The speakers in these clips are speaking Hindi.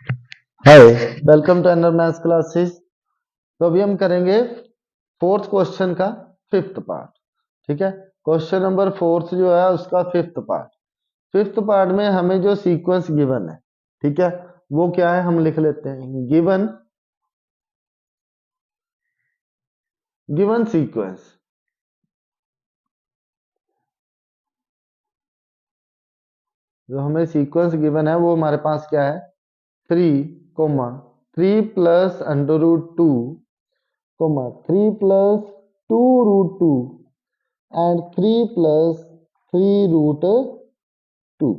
हाय, वेलकम टू एनर मैथ्स क्लासेस। तो अभी हम करेंगे फोर्थ क्वेश्चन का फिफ्थ पार्ट। ठीक है, क्वेश्चन नंबर फोर्थ जो है उसका फिफ्थ पार्ट। फिफ्थ पार्ट में हमें जो सीक्वेंस गिवन है, ठीक है, वो क्या है हम लिख लेते हैं। गिवन सीक्वेंस, जो हमें सीक्वेंस गिवन है वो हमारे पास क्या है, 3 3 plus under root 2 3 plus 2 root 2 and 3 plus 3 root 2।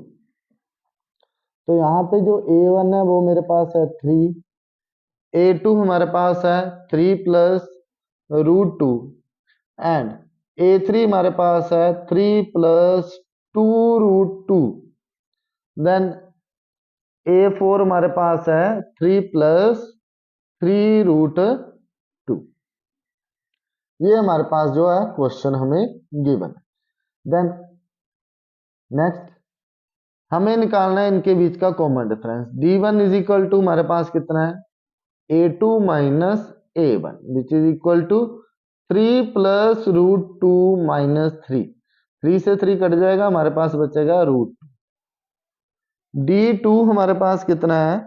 तो यहाँ पे जो a1 है वो मेरे पास है 3, a2 हमारे पास है 3 प्लस रूट 2 एंड a3 हमारे पास है 3 प्लस 2 रूट 2। देन a4 हमारे पास है 3 प्लस 3 रूट 2। ये हमारे पास जो है क्वेश्चन हमें गिवन है। देन नेक्स्ट हमें निकालना है इनके बीच का common difference. d1 is equal to हमारे पास कितना है, a2 minus a1 which is equal to 3 plus root 2 minus 3 से 3 कट जाएगा, हमारे पास बचेगा रूट। d2 हमारे पास कितना है,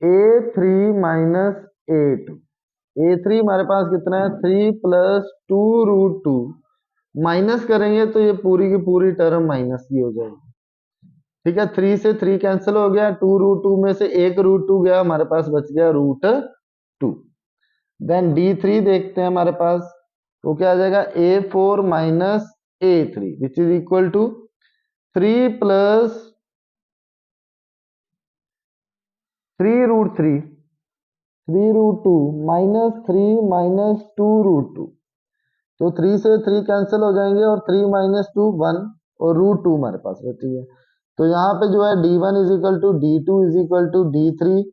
a3 माइनस a2। a3 हमारे पास कितना है 3 प्लस 2 रूट 2, माइनस करेंगे तो ये पूरी की पूरी टर्म माइनस की हो जाएगी। ठीक है, 3 से 3 कैंसिल हो गया, 2 रूट 2 में से एक रूट 2 गया, हमारे पास बच गया रूट 2। देन d3 देखते हैं हमारे पास, वो क्या आ जाएगा, a4 minus a3 which is equal to 3 plus 3 रूट 3 3 रूट 2 माइनस 3 माइनस 2 रूट 2। तो 3 से 3 कैंसिल हो जाएंगे और 3 माइनस 2 1 और रूट 2 हमारे पास बची है। तो यहाँ पे जो है d1 is equal to d2 is equal to d3,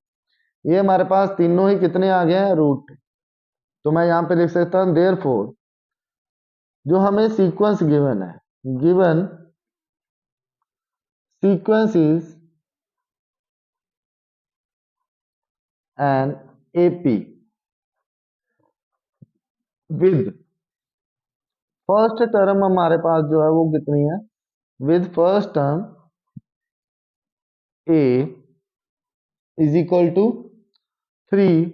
ये हमारे पास तीनों ही कितने आ गए हैं, रूट। तो मैं यहाँ पे लिख सकता हूँ देयरफॉर जो हमें सीक्वेंस गिवन है, given sequence is an AP with first term हमारे पास जो है वो कितनी है, with first term a is equal to 3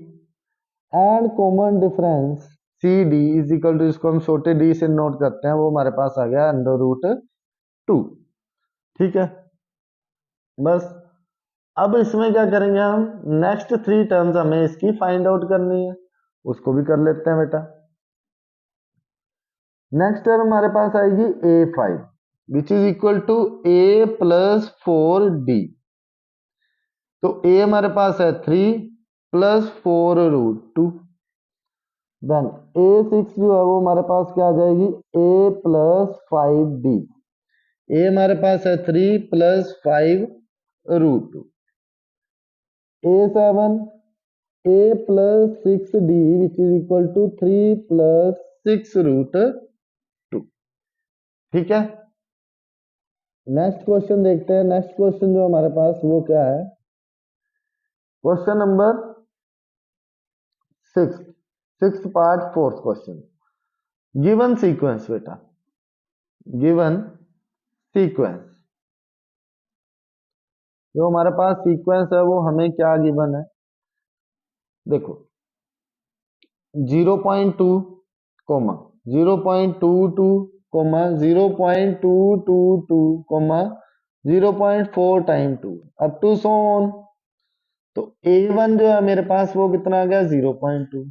and common difference c d is equal to, इसको हम छोटे डी से नोट करते हैं, वो हमारे पास आ गया अंडर रूट 2। ठीक है, बस अब इसमें क्या करेंगे हम, नेक्स्ट 3 टर्म्स हमें इसकी फाइंड आउट करनी है, उसको भी कर लेते हैं बेटा। नेक्स्ट टर्म हमारे पास आएगी a5 which is equal to a+4d। तो a हमारे पास है 3 प्लस 4 रूट 2। देन a6 जो है वो हमारे पास क्या आ जाएगी, a+5d। a हमारे पास है 3 plus 5 root 2। a7 a+6d which is equal to 3 plus 6 root 2। ठीक है, नेक्स्ट क्वेश्चन देखते हैं। नेक्स्ट क्वेश्चन जो हमारे पास वो क्या है, question number 6, six part fourth question. Given sequence बेटा, गिवन सीक्वेंस, जो हमारे पास सीक्वेंस है वो हमें क्या गिवन है, देखो 0.2 comma 0.22 comma 0.222 comma 0.4 time 2 up to so on. तो a1 जो है मेरे पास वो कितना आ गया 0.2,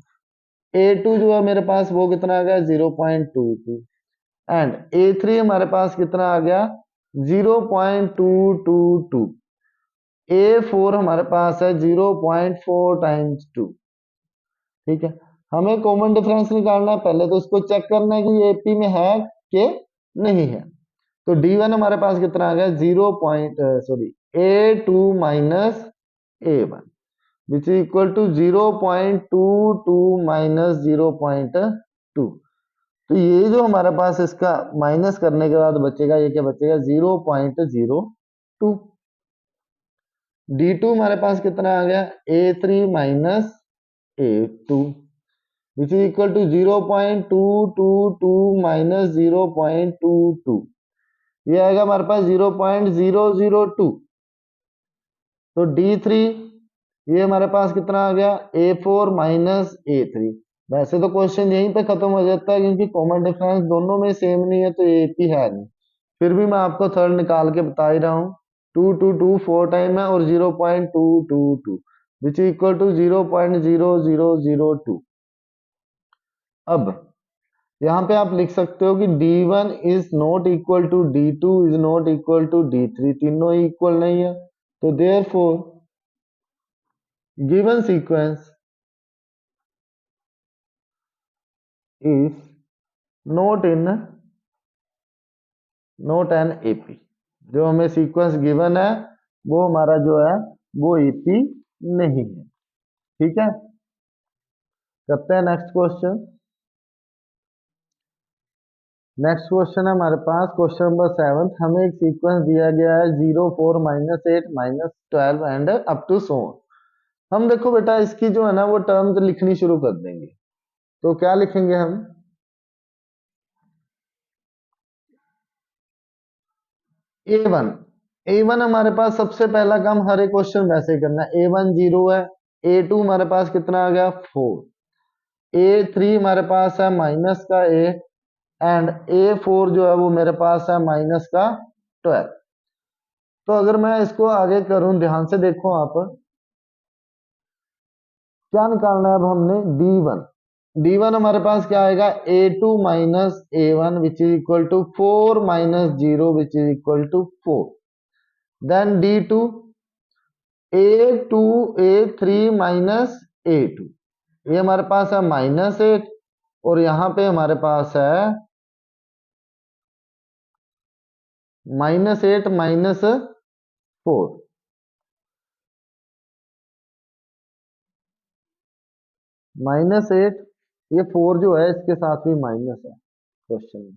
a2 जो है मेरे पास वो कितना आ गया 0.22 एंड a3 हमारे पास कितना आ गया 0.222। a4 हमारे पास है 0.4 टाइम्स 2। ठीक है, हमें कॉमन डिफरेंस निकालना है, पहले तो उसको चेक करना है कि ये एपी में है कि नहीं है। तो d1 हमारे पास कितना आ गया 0. a2 minus a1 which is equal to 0.22 minus 0.2। तो ये जो हमारे पास इसका माइनस करने के बाद बचेगा, ये क्या बचेगा 0.02। टू। D2 हमारे पास कितना आ गया, A3 minus A2 which is equal to 0.222 minus 0.22, ये आएगा हमारे पास 0.002। तो D3 ये हमारे पास कितना आ गया, A4 माइनस A3। वैसे तो क्वेश्चन यहीं पे खत्म हो जाता है क्योंकि कॉमन डिफरेंस दोनों में सेम नहीं है, तो एक ही है नहीं, फिर भी मैं आपको थर्ड निकाल के बता ही रहा हूँ। 2 4 टाइम है और 0.222 विच इज इक्वल टू 0.0002। अब यहाँ पे आप लिख सकते हो कि D1 is not equal to D2 is not equal to D3, तीनों इक्वल नहीं है, तो therefore given sequence is not an AP. जो हमें सीक्वेंस गिवन है वो हमारा जो है वो एपी नहीं है। ठीक है, करते हैं नेक्स्ट क्वेश्चन। नेक्स्ट क्वेश्चन है हमारे पास क्वेश्चन नंबर 7। हमें एक सीक्वेंस दिया गया है 0 4 -8 -12 and up to so on. हम देखो बेटा इसकी जो है ना वो टर्म्स लिखनी शुरू कर देंगे। तो क्या लिखेंगे हम, A1। A1 हमारे पास सबसे पहला काम हर एक क्वेश्चन वैसे ही करना है। A1 0 है, A2 हमारे पास कितना आ गया 4, A3 हमारे पास है माइनस का 8 एंड A4 जो है वो मेरे पास है माइनस का 12। तो अगर मैं इसको आगे करूं, ध्यान से देखो आप, क्या निकालना है अब हमने, D1। D1 हमारे पास क्या आएगा, A2 minus A1 which is equal to 4 minus 0 which is equal to 4। Then D2 A2 A3 minus A2, ये हमारे पास है -8 और यहां पे हमारे पास है -8 -4। -8, ये 4 जो है इसके साथ भी माइनस है क्वेश्चन में,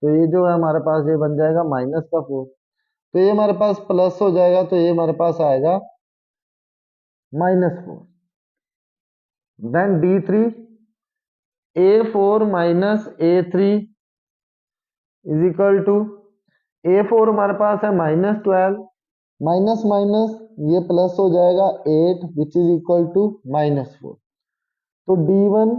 तो ये जो है हमारे पास ये बन जाएगा माइनस का 4। तो ये हमारे पास प्लस हो जाएगा, तो ये हमारे पास आएगा -4। Then D3 A4 minus A3 is equal to, A4 हमारे पास है -12, माइनस माइनस ये प्लस हो जाएगा 8 विच इज इक्वल टू -4। तो D1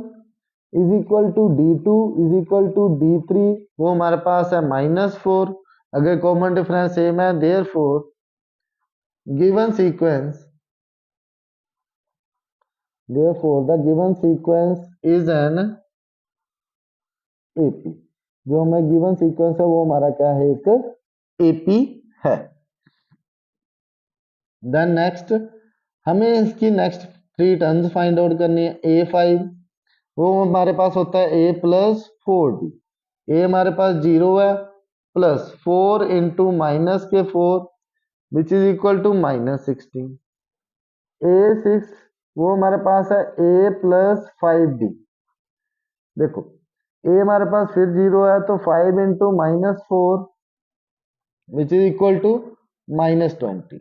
is equal to D2 is equal to D3, वो हमारे पास है -4। अगर कॉमन डिफरेंस सेम है, therefore given sequence the given sequence is an AP. जो हमें गिवन सीक्वेंस है वो हमारा क्या है, एक एपी है। देन नेक्स्ट हमें इसकी next three terms find out करनी है। A5 वो हमारे पास होता है A प्लस 4D। ए हमारे पास 0 है, प्लस 4 इंटू माइनस के 4 which is equal to -16। A6 वो हमारे पास है A प्लस 5D। देखो A हमारे पास फिर 0 है, तो 5 into -4 which is equal to -20।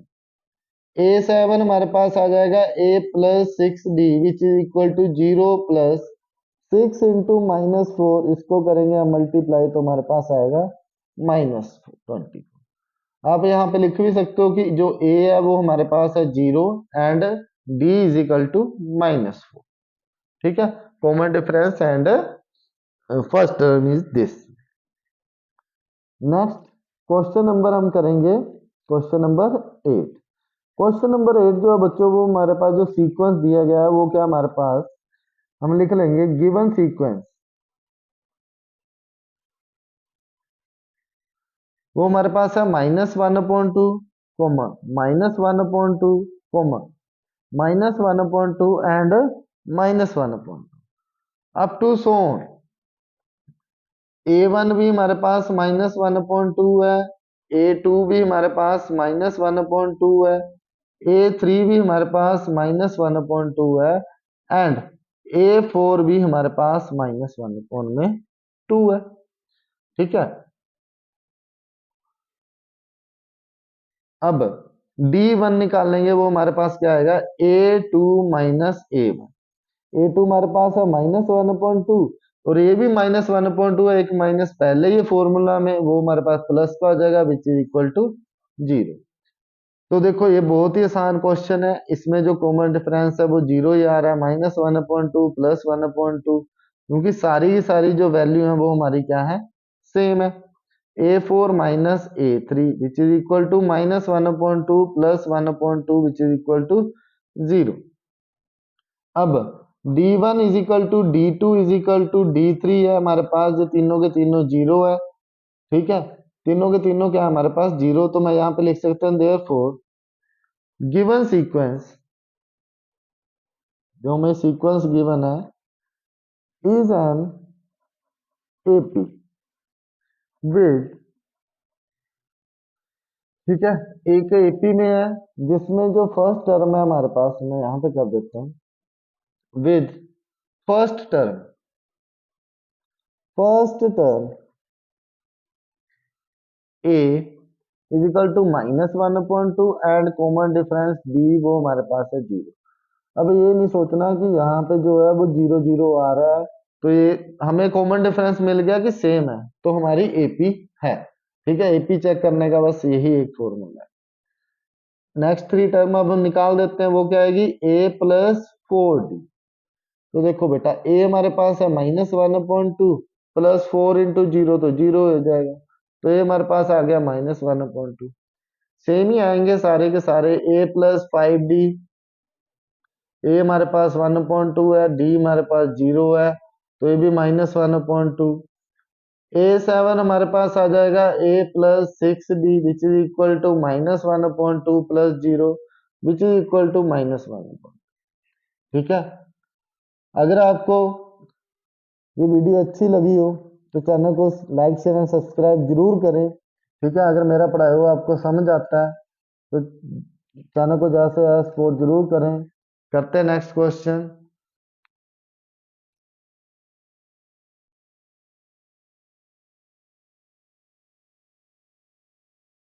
A7 हमारे पास आ जाएगा A plus 6D which is equal to 0 plus 6 into -4, इसको करेंगे हम मल्टीप्लाई तो हमारे पास आएगा -20। आप यहाँ पे लिख भी सकते हो कि जो A है वो हमारे पास है 0 and D is equal to -4। ठीक है, common difference and first term is this. Next question number हम करेंगे क्वेश्चन नंबर 8। क्वेश्चन नंबर 8 जो है बच्चों, वो हमारे पास जो सीक्वेंस दिया गया है वो क्या हमारे पास, हम लिख लेंगे गिवन सीक्वेंस, वो हमारे पास है -1/2 comma -1/2 comma -1/2 and -1/2 up to so on. A1 भी हमारे पास -1/2 है, A2 भी हमारे पास -1/2 है, A3 भी हमारे पास -1/2 है एंड A4 भी हमारे पास -1/2 है। ठीक है, अब D1 निकालेंगे, वो हमारे पास क्या आएगा, A2 माइनस A1। A2 हमारे पास है -1/2 और ये भी -1/2 है, एक माइनस पहले ही फॉर्मूला में, वो हमारे पास प्लस का हो जाएगा विच इज इक्वल टू 0। तो देखो ये बहुत ही आसान क्वेश्चन है, इसमें जो कॉमन डिफरेंस है वो 0 ही आ रहा है, -1/2 प्लस 1/2, क्योंकि सारी की सारी जो वैल्यू है वो हमारी क्या है, सेम है। A4 minus A3 which is equal to -1/2 plus 1/2 which is equal to 0। अब D1 is equal to D2 is equal to D3 है हमारे पास, जो तीनों के तीनों जीरो है, ठीक है, तीनों के तीनों क्या है हमारे पास, जीरो। तो मैं यहाँ पे लिख सकता हूँ देयरफॉर गिवन सीक्वेंस, जो हमें सीक्वेंस गिवन है, इज एन एपी विद, ठीक है, एक एपी में है जिसमें जो फर्स्ट टर्म है हमारे पास, मैं यहाँ पे कर देता हूँ with first term a is equal to -1/2 and common difference d वो हमारे पास है 0। अब ये नहीं सोचना कि यहाँ पे जो है वो 0 0 आ रहा है, तो ये हमें कॉमन डिफरेंस मिल गया कि सेम है, तो हमारी एपी है, ठीक है। एपी चेक करने का बस यही एक फॉर्मूला है। नेक्स्ट थ्री टर्म अब हम निकाल देते हैं, वो क्या आएगी, A+4D। तो देखो बेटा, ए हमारे पास है -1/2 प्लस 4 × 0, तो 0 हो जाएगा, तो ये हमारे पास आ गया -1/2। सेम ही आएंगे सारे के सारे, A+5D, ए हमारे पास 1/2 है, डी हमारे पास 0 है, तो ये भी -1/2। A7 हमारे पास आ जाएगा A+6D which is equal to -1/2 plus 0 which is equal to -1/2, ठीक है। अगर आपको ये वीडियो अच्छी लगी हो तो चैनल को लाइक शेयर एंड सब्सक्राइब जरूर करें, ठीक है। अगर मेरा पढ़ाया हुआ आपको समझ आता है तो चैनल को ज़्यादा से ज़्यादा सपोर्ट जरूर करें। करते हैं नेक्स्ट क्वेश्चन।